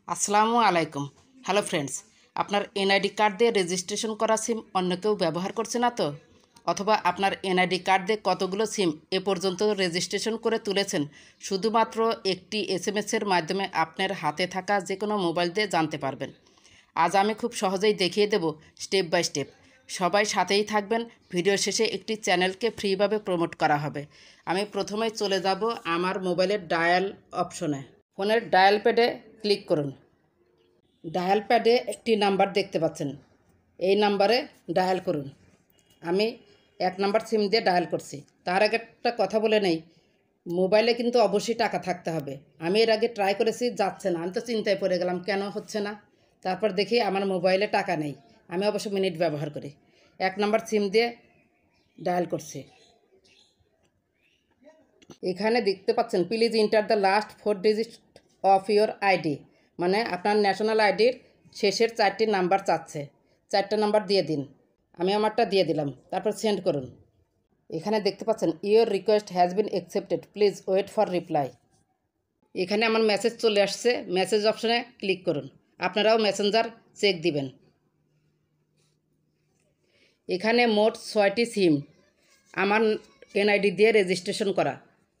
আসসালামু আলাইকুম। Hello friends, আপনার এনআইডি কার্ড দিয়ে রেজিস্ট্রেশন করা সিম অন্য কেউ ব্যবহার করছে না তো? অথবা আপনার এনআইডি কার্ড দিয়ে কতগুলো সিম এ পর্যন্ত রেজিস্ট্রেশন করে তুলেছেন শুধুমাত্র একটি এসএমএসের মাধ্যমে আপনার হাতে থাকা যে কোনো মোবাইল দিয়ে জানতে পারবেন। আজ আমি খুব সহজেই দেখিয়ে দেব স্টেপ বাই স্টেপ। সবাই সাথেই থাকবেন। ভিডিও শেষে একটি চ্যানেলকে ফ্রিভাবে প্রমোট করা হবে। আমি প্রথমেই চলে যাব আমার মোবাইলের ডায়াল অপশনে। ফোনের ডায়াল প্যাডে ক্লিক করুন। ডায়াল প্যাডে একটি নাম্বার দেখতে পাচ্ছেন, এই নাম্বারে ডায়াল করুন। আমি 1 নাম্বার সিম দিয়ে ডায়াল করছি। তার আগে একটা কথা বলে নেই, মোবাইলে কিন্তু অবশ্যই টাকা থাকতে হবে। আমি এর আগে ট্রাই করেছি, যাচ্ছে না। আমি তো চিন্তায় পড়ে গেলাম কেন হচ্ছে না। তারপর দেখি আমার মোবাইলে টাকা নেই। আমি অবশ্য মিনিট ব্যবহার করি। 1 নাম্বার সিম দিয়ে ডায়াল করছি। এখানে দেখতে পাচ্ছেন please enter the last 4 digit of your ID, মানে আপনার ন্যাশনাল আইডির শেষের 4টি নাম্বার চাচ্ছে। 4টা নাম্বার দিয়ে দিন। আমি আমারটা দিয়ে দিলাম, তারপর সেন্ড করুন। এখানে দেখতে পাচ্ছেন your request has been accepted, please wait for reply. এখানে আমার মেসেজ চলে আসছে। মেসেজ অপশনে ক্লিক করুন। আপনারাও মেসেঞ্জার চেক দিবেন। এখানে মোট 6টি সিম আমার এনআইডি দিয়ে রেজিস্ট্রেশন করা।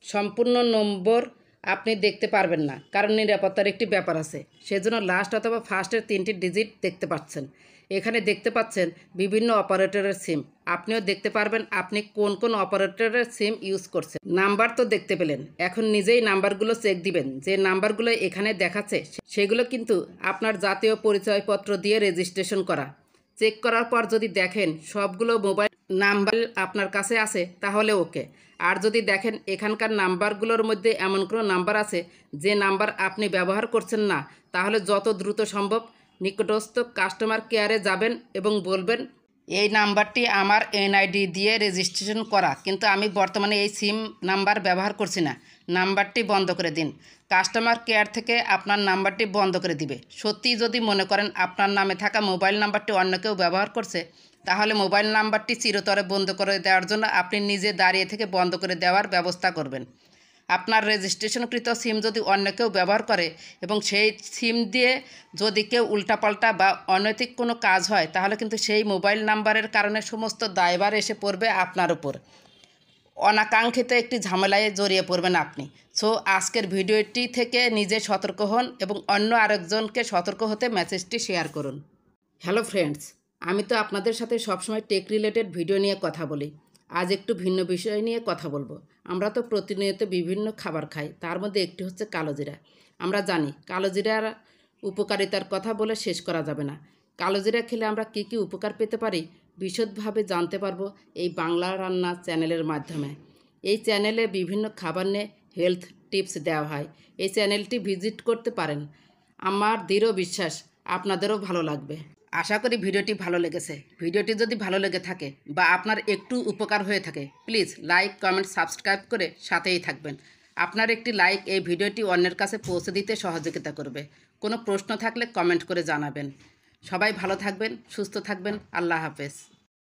সম্পূর্ণ নম্বর আপনি দেখতে পারবেন না, কারণ নিরাপত্তার একটি ব্যাপার আছে। সেজন্য লাস্ট অথবা ফার্স্টের 3টি ডিজিট দেখতে পাচ্ছেন। এখানে দেখতে পাচ্ছেন বিভিন্ন অপারেটরের সিম। আপনিও দেখতে পারবেন আপনি কোন কোন অপারেটরের সিম ইউজ করছেন। নাম্বার তো দেখতে পেলেন, এখন নিজেই নাম্বারগুলো চেক দিবেন। যে নাম্বারগুলো এখানে দেখাচ্ছে সেগুলো কিন্তু আপনার জাতীয় পরিচয়পত্র দিয়ে রেজিস্ট্রেশন করা। চেক করার পর যদি দেখেন সবগুলো মোবাইল নাম্বার আপনার কাছে আছে তাহলে ওকে। আর যদি দেখেন এখানকার নাম্বারগুলোর মধ্যে এমন কোনো নাম্বার আছে যে নাম্বার আপনি ব্যবহার করছেন না, তাহলে যত দ্রুত সম্ভব নিকটস্থ কাস্টমার কেয়ারে যাবেন এবং বলবেন এই নাম্বারটি আমার এনআইডি দিয়ে রেজিস্ট্রেশন করা, কিন্তু আমি বর্তমানে এই সিম নাম্বার ব্যবহার করছি না, নাম্বারটি বন্ধ করে দিন। কাস্টমার কেয়ার থেকে আপনার নাম্বারটি বন্ধ করে দিবে। সত্যিই যদি মনে করেন আপনার নামে থাকা মোবাইল নাম্বারটি অন্য কেউ ব্যবহার করছে, তাহলে মোবাইল নাম্বারটি চিরতরে বন্ধ করে দেওয়ার জন্য আপনি নিজে দাঁড়িয়ে থেকে বন্ধ করে দেওয়ার ব্যবস্থা করবেন। আপনার রেজিস্ট্রেশনকৃত সিম যদি অন্য কেউ ব্যবহার করে এবং সেই সিম দিয়ে যদি কেউ উল্টাপাল্টা বা অনৈতিক কোনো কাজ হয়, তাহলে কিন্তু সেই মোবাইল নাম্বারের কারণে সমস্ত দায়ভার এসে পড়বে আপনার উপর। অনাকাঙ্ক্ষিত একটি ঝামেলায় জড়িয়ে পড়বেন আপনি। সো আজকের ভিডিওটি থেকে নিজে সতর্ক হন এবং অন্য আরেকজনকে সতর্ক হতে মেসেজটি শেয়ার করুন। হ্যালো ফ্রেন্ডস, আমি তো আপনাদের সাথে সবসময় টেক রিলেটেড ভিডিও নিয়ে কথা বলি। আজ একটু ভিন্ন বিষয় নিয়ে কথা বলবো। আমরা তো প্রতিনিয়ত বিভিন্ন খাবার খাই, তার মধ্যে একটি হচ্ছে কালোজিরা। আমরা জানি কালোজিরার উপকারিতার কথা বলে শেষ করা যাবে না। কালোজিরা খেলে আমরা কী কী উপকার পেতে পারি বিশদভাবে জানতে পারবো এই বাংলা রান্না চ্যানেলের মাধ্যমে। এই চ্যানেলে বিভিন্ন খাবার নিয়ে হেলথ টিপস দেওয়া হয়। এই চ্যানেলটি ভিজিট করতে পারেন। আমার দৃঢ় বিশ্বাস আপনাদেরও ভালো লাগবে। আশা করি ভিডিওটি ভালো লেগেছে। ভিডিওটি যদি ভালো লেগে থাকে বা আপনার একটু উপকার হয়ে থাকে, প্লিজ লাইক, কমেন্ট, সাবস্ক্রাইব করে সাথেই থাকবেন। আপনার একটি লাইক এই ভিডিওটি অন্যের কাছে পৌঁছে দিতে সহযোগিতা করবে। কোনো প্রশ্ন থাকলে কমেন্ট করে জানাবেন। সবাই ভালো থাকবেন, সুস্থ থাকবেন। আল্লাহ হাফেজ।